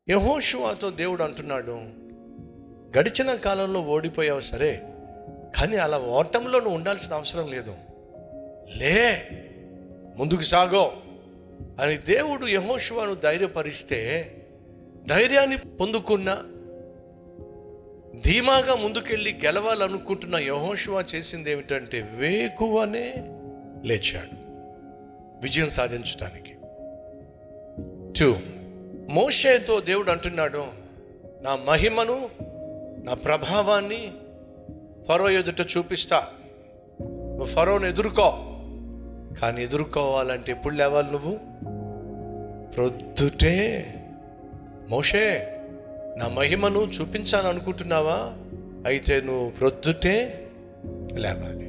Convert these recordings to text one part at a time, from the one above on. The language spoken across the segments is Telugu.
యెహోషువతో దేవుడు అంటున్నాడు, గడిచిన కాలంలో ఓడిపోయావు సరే, కానీ అలా ఓటంలో నువ్వు ఉండాల్సిన అవసరం లేదు, లే ముందుకు సాగో అని దేవుడు యెహోషువను ధైర్యపరిస్తే, ధైర్యాన్ని పొందుకున్న ధీమాగా ముందుకెళ్ళి గెలవాలనుకుంటున్న యెహోషువ చేసింది ఏమిటంటే వేకువనే లేచాడు విజయం సాధించడానికి. 2, మోషేతో దేవుడు అంటున్నాడు, నా మహిమను నా ప్రభావాన్ని ఫరో ఎదుట చూపిస్తా, నువ్వు ఫరోని ఎదుర్కో. కానీ ఎదుర్కోవాలంటే ఎప్పుడు లేవాలి? నువ్వు ప్రొద్దుటే. మోషే, నా మహిమను చూపించాలని అనుకుంటున్నావా? అయితే నువ్వు ప్రొద్దుటే లేవాలి.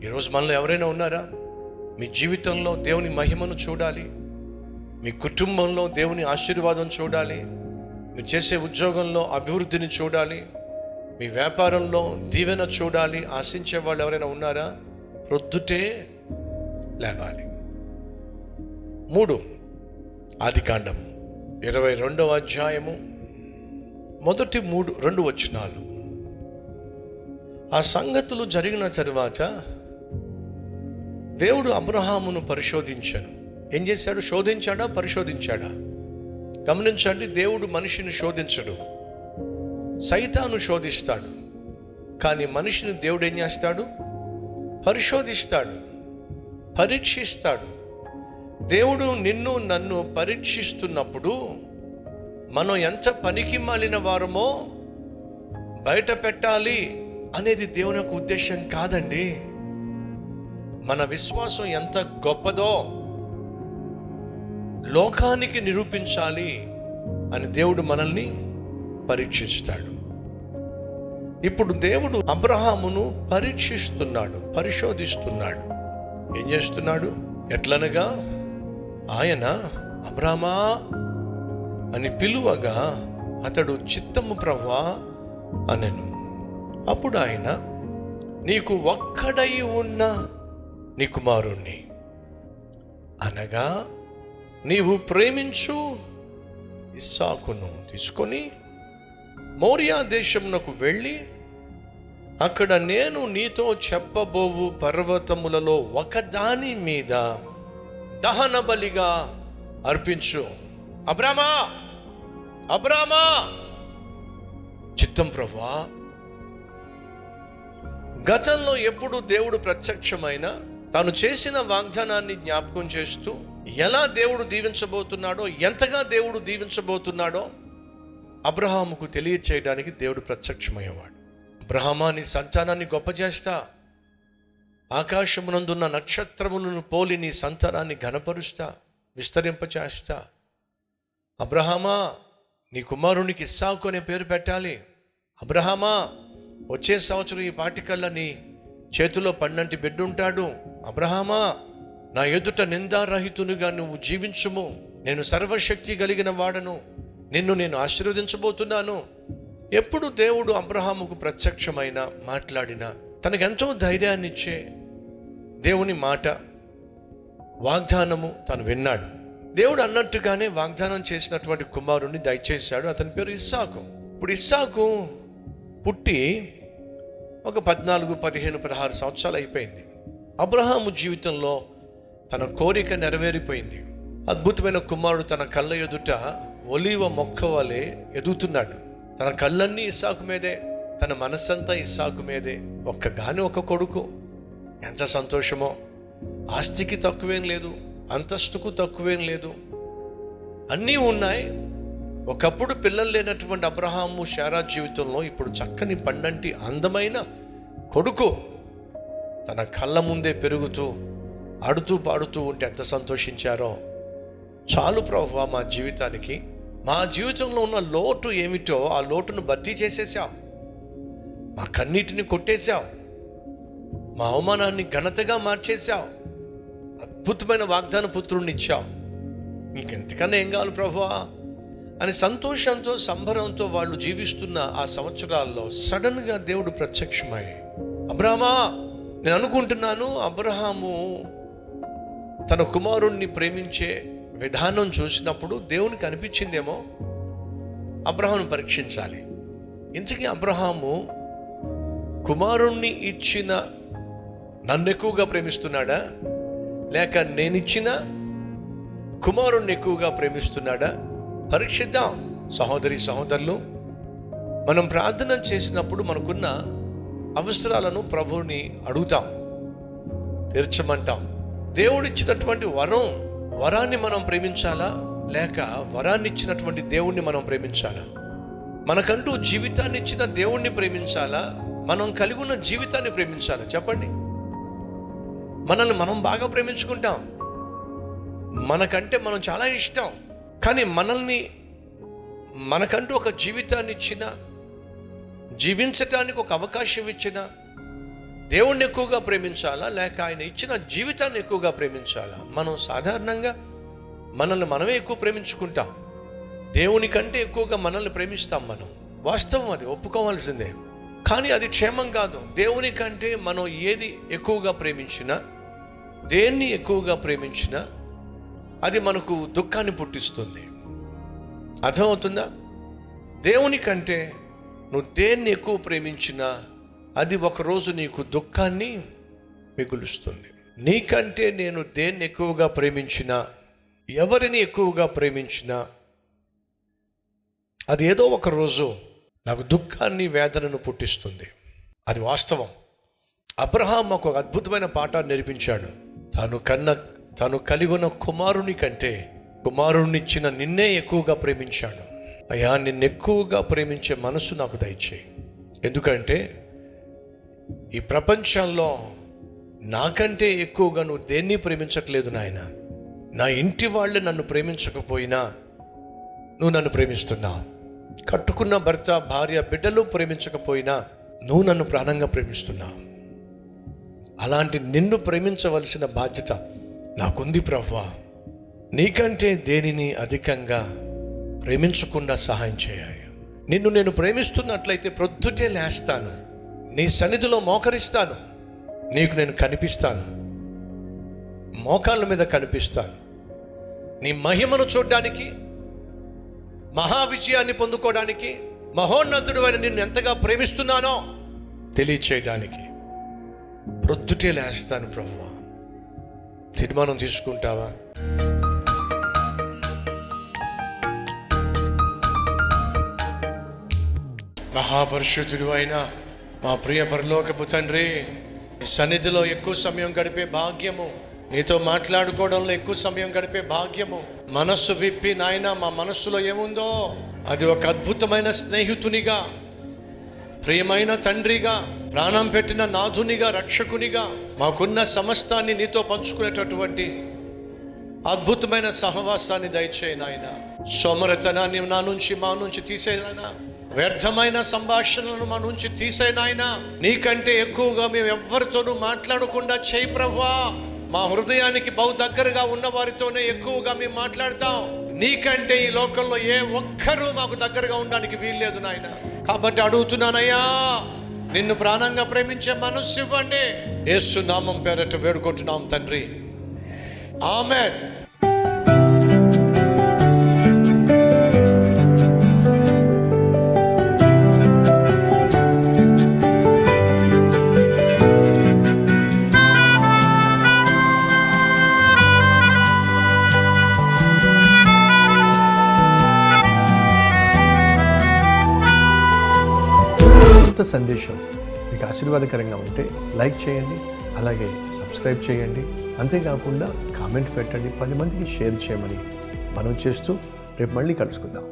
ఈరోజు మనలో ఎవరైనా ఉన్నారా? మీ జీవితంలో దేవుని మహిమను చూడాలి, మీ కుటుంబంలో దేవుని ఆశీర్వాదం చూడాలి, మీరు చేసే ఉద్యోగంలో అభివృద్ధిని చూడాలి, మీ వ్యాపారంలో దీవెన చూడాలి, ఆశించే వాళ్ళు ఎవరైనా ఉన్నారా? ప్రొద్దుటే లేవాలి. 3, ఆదికాండం 22వ అధ్యాయము మొదటి 2 వచనాలు. ఆ సంగతులు జరిగిన తరువాత దేవుడు అబ్రహామును పరిశోధించాను. ఏం చేశాడు? శోధించాడా? పరిశోధించాడా? గమనించండి, దేవుడు మనిషిని శోధించడు, సైతాను శోధిస్తాడు. కానీ మనిషిని దేవుడు ఏం చేస్తాడు? పరిశోధిస్తాడు, పరీక్షిస్తాడు. దేవుడు నిన్ను నన్ను పరీక్షిస్తున్నప్పుడు మనం ఎంత పనికి మాలిన వారమో బయట పెట్టాలి అనేది దేవుని యొక్క ఉద్దేశం కాదండి. మన విశ్వాసం ఎంత గొప్పదో లోకానికి నిరూపించాలి అని దేవుడు మనల్ని పరీక్షిస్తాడు. ఇప్పుడు దేవుడు అబ్రహామును పరీక్షిస్తున్నాడు, పరిశోధిస్తున్నాడు. ఏం చేస్తున్నాడు? ఎట్లనగా ఆయన అబ్రామా అని పిలువగా అతడు చిత్తము ప్రభువా అనెను. అప్పుడు ఆయన, నీకు ఒక్కడై ఉన్న నీ కుమారుణ్ణి అనగా నీవు ప్రేమించు ఇస్సాకును తీసుకొని మోరియా దేశమునకు వెళ్ళి అక్కడ నేను నీతో చెప్పబోవు పర్వతములలో ఒకదాని మీద దహన బలిగా అర్పించు. అబ్రామా, అబ్రామా, చిత్తం ప్రభువా. గతంలో ఎప్పుడు దేవుడు ప్రత్యక్షమైన తాను చేసిన వాగ్దానాన్ని జ్ఞాపకం చేస్తూ ఎలా దేవుడు దీవించబోతున్నాడో, ఎంతగా దేవుడు దీవించబోతున్నాడో అబ్రహాముకు తెలియచేయడానికి దేవుడు ప్రత్యక్షమయ్యేవాడు. అబ్రహామా, నీ సంతానాన్ని గొప్ప చేస్తా, ఆకాశమునందున్న నక్షత్రములను పోలి నీ సంతానాన్ని ఘనపరుస్తా, విస్తరింపచేస్తా. అబ్రహామా, నీ కుమారునికి ఇస్సాకు అనే పేరు పెట్టాలి. అబ్రహామా, వచ్చే సంవత్సరం ఈ పాటికల్లా నీ చేతిలో పన్నంటి బిడ్డ ఉంటాడు. అబ్రహామా, నా ఎదుట నిందారహితునిగా నువ్వు జీవించుము, నేను సర్వశక్తి కలిగిన వాడను, నిన్ను నేను ఆశీర్వదించబోతున్నాను. ఎప్పుడు దేవుడు అబ్రహాముకు ప్రత్యక్షమైన మాట్లాడినా తనకెంతో ధైర్యాన్ని ఇచ్చే దేవుని మాట, వాగ్దానము తను విన్నాడు. దేవుడు అన్నట్టుగానే వాగ్దానం చేసినటువంటి కుమారుణ్ణి దయచేశాడు. అతని పేరు ఇస్సాకు. ఇప్పుడు ఇస్సాకు పుట్టి ఒక 14, 15, 16 సంవత్సరాలు అయిపోయింది. అబ్రహాము జీవితంలో తన కోరిక నెరవేరిపోయింది. అద్భుతమైన కుమారుడు తన కళ్ళ ఎదుట ఒలీవ మొక్క వలె ఎదుగుతున్నాడు. తన కళ్ళన్నీ ఇస్సాకు మీదే, తన మనస్సంతా ఇస్సాకు మీదే. ఒక కొడుకు, ఎంత సంతోషమో. ఆస్తికి తక్కువేం లేదు, అంతస్తుకు తక్కువేం లేదు, అన్నీ ఉన్నాయి. ఒకప్పుడు పిల్లలు లేనటువంటి అబ్రహాము శారా జీవితంలో ఇప్పుడు చక్కని పండంటి అందమైన కొడుకు తన కళ్ళ ముందే పెరుగుతూ ఆడుతూ పాడుతూ ఉంటే ఎంత సంతోషించారో. చాలు ప్రభువా, మా జీవితానికి, మా జీవితంలో ఉన్న లోటు ఏమిటో ఆ లోటును భర్తీ చేసేసాం, మా కన్నీటిని కొట్టేశావు, మా అవమానాన్ని ఘనతగా మార్చేశావు, అద్భుతమైన వాగ్దాన పుత్రుడిని ఇచ్చావు, ఇంకెంతకన్నా ఏం కావాలి ప్రభువా అని సంతోషంతో సంబరంతో వాళ్ళు జీవిస్తున్న ఆ సంవత్సరాల్లో సడన్గా దేవుడు ప్రత్యక్షమై, అబ్రహామా, నేను అనుకుంటున్నాను అబ్రహాము తన కుమారుణ్ణి ప్రేమించే విధానం చూసినప్పుడు దేవునికి అనిపించిందేమో అబ్రహామును పరీక్షించాలి. ఇంతకీ అబ్రహాము కుమారుణ్ణి ఇచ్చిన నన్ను ఎక్కువగా ప్రేమిస్తున్నాడా, లేక నేనిచ్చిన కుమారుణ్ణి ఎక్కువగా ప్రేమిస్తున్నాడా? పరీక్షిద్దాం. సహోదరి సహోదరులు, మనం ప్రార్థన చేసినప్పుడు మనకున్న అవసరాలను ప్రభువుని అడుగుతాం, తీర్చమంటాం. దేవుడిచ్చినటువంటి వరాన్ని మనం ప్రేమించాలా, లేక వరాన్ని ఇచ్చినటువంటి దేవుణ్ణి మనం ప్రేమించాలా? మనకంటూ జీవితాన్ని ఇచ్చిన దేవుణ్ణి ప్రేమించాలా, మనం కలిగి ఉన్న జీవితాన్ని ప్రేమించాలా? చెప్పండి. మనల్ని మనం బాగా ప్రేమించుకుంటాం, మనకంటే మనం చాలా ఇష్టం. కానీ మనకంటూ ఒక జీవితాన్ని ఇచ్చిన, జీవించటానికి ఒక అవకాశం ఇచ్చిన దేవుణ్ణి ఎక్కువగా ప్రేమించాలా, లేక ఆయన ఇచ్చిన జీవితాన్ని ఎక్కువగా ప్రేమించాలా? మనం సాధారణంగా మనల్ని మనమే ఎక్కువ ప్రేమించుకుంటాం, దేవుని కంటే ఎక్కువగా మనల్ని ప్రేమిస్తాం. మనం వాస్తవం, అది ఒప్పుకోవాల్సిందే. కానీ అది క్షేమం కాదు. దేవుని కంటే మనం ఏది ఎక్కువగా ప్రేమించినా, దేన్ని ఎక్కువగా ప్రేమించినా అది మనకు దుఃఖాన్ని పుట్టిస్తుంది. అర్థమవుతుందా? దేవుని కంటే నువ్వు దేన్ని ఎక్కువ ప్రేమించినా అది ఒకరోజు నీకు దుఃఖాన్ని మిగులుస్తుంది. నీకంటే నేను దేన్ని ఎక్కువగా ప్రేమించినా, ఎవరిని ఎక్కువగా ప్రేమించినా అది ఏదో ఒక రోజు నాకు దుఃఖాన్ని, వేదనను పుట్టిస్తుంది. అది వాస్తవం. అబ్రహాం ఒక అద్భుతమైన పాఠాన్ని నేర్పించాడు. తాను కలిగి ఉన్న కుమారుని కంటే కుమారుణ్ణిచ్చిన నిన్నే ఎక్కువగా ప్రేమించాడు. అయ్యా, నిన్ను ఎక్కువగా ప్రేమించే మనసు నాకు దయచేయి. ఎందుకంటే ఈ ప్రపంచంలో నాకంటే ఎక్కువగా నువ్వు దేన్ని ప్రేమించట్లేదు నాయన. నా ఇంటి వాళ్ళు నన్ను ప్రేమించకపోయినా నువ్వు నన్ను ప్రేమిస్తున్నావు. కట్టుకున్న భర్త, భార్య, బిడ్డలు ప్రేమించకపోయినా నువ్వు నన్ను ప్రాణంగా ప్రేమిస్తున్నావు. అలాంటి నిన్ను ప్రేమించవలసిన బాధ్యత నాకుంది ప్రభువా. నీకంటే దేనిని అధికంగా ప్రేమించకుండా సహాయం చేయాలి. నిన్ను నేను ప్రేమిస్తున్నట్లయితే ప్రొద్దుటే లేస్తాను, నీ సన్నిధిలో మోకరిస్తాను, నీకు నేను కనిపిస్తాను, మోకాళ్ళ మీద కనిపిస్తాను. నీ మహిమను చూడడానికి, మహావిజయాన్ని పొందుకోవడానికి, మహోన్నతుడు అయిన నిన్ను ఎంతగా ప్రేమిస్తున్నానో తెలియచేయడానికి ప్రొద్దుటే లేస్తాను ప్రభువా. తీర్మానం తీసుకుంటావా? మహాపరిశుద్ధుడు అయిన మా ప్రియ పరలోకపు తండ్రి, ఈ సన్నిధిలో ఎక్కువ సమయం గడిపే భాగ్యము, నీతో మాట్లాడుకోవడంలో ఎక్కువ సమయం గడిపే భాగ్యము, మనస్సు విప్పి నాయన మా మనస్సులో ఏముందో అది ఒక అద్భుతమైన స్నేహితునిగా, ప్రియమైన తండ్రిగా, ప్రాణం పెట్టిన నాథునిగా, రక్షకునిగా మాకున్న సమస్తాన్ని నీతో పంచుకునేటటువంటి అద్భుతమైన సహవాసాన్ని దయచేయి నాయన. సోమరతనాన్ని మా నుంచి తీసేనాయనా, వ్యర్థమైన సంభాషణలను మా నుంచి తీసేనాయనా. నీకంటే ఎక్కువగా మేము ఎవ్వరితోనూ మాట్లాడకుండా చేయి ప్రభువా. మా హృదయానికి బహు దగ్గరగా ఉన్న వారితోనే ఎక్కువగా మేము మాట్లాడతాం. నీకంటే ఈ లోకంలో ఏ ఒక్కరూ మాకు దగ్గరగా ఉండడానికి వీల్లేదు నాయన. కాబట్టి అడుగుతున్నానయ్యా, నిన్ను ప్రాణంగా ప్రేమించే మనస్సు ఇవ్వండి. యేసు నామం పేరట వేడుకుంటున్నాం తండ్రి, ఆమేన్. సందేశం మీకు ఆశీర్వాదకరంగా ఉంటే లైక్ చేయండి, అలాగే సబ్స్క్రైబ్ చేయండి. అంతేకాకుండా కామెంట్ పెట్టండి, 10 మందికి షేర్ చేయమని మనవి చేస్తూ రేపు మళ్ళీ కలుసుకుందాం.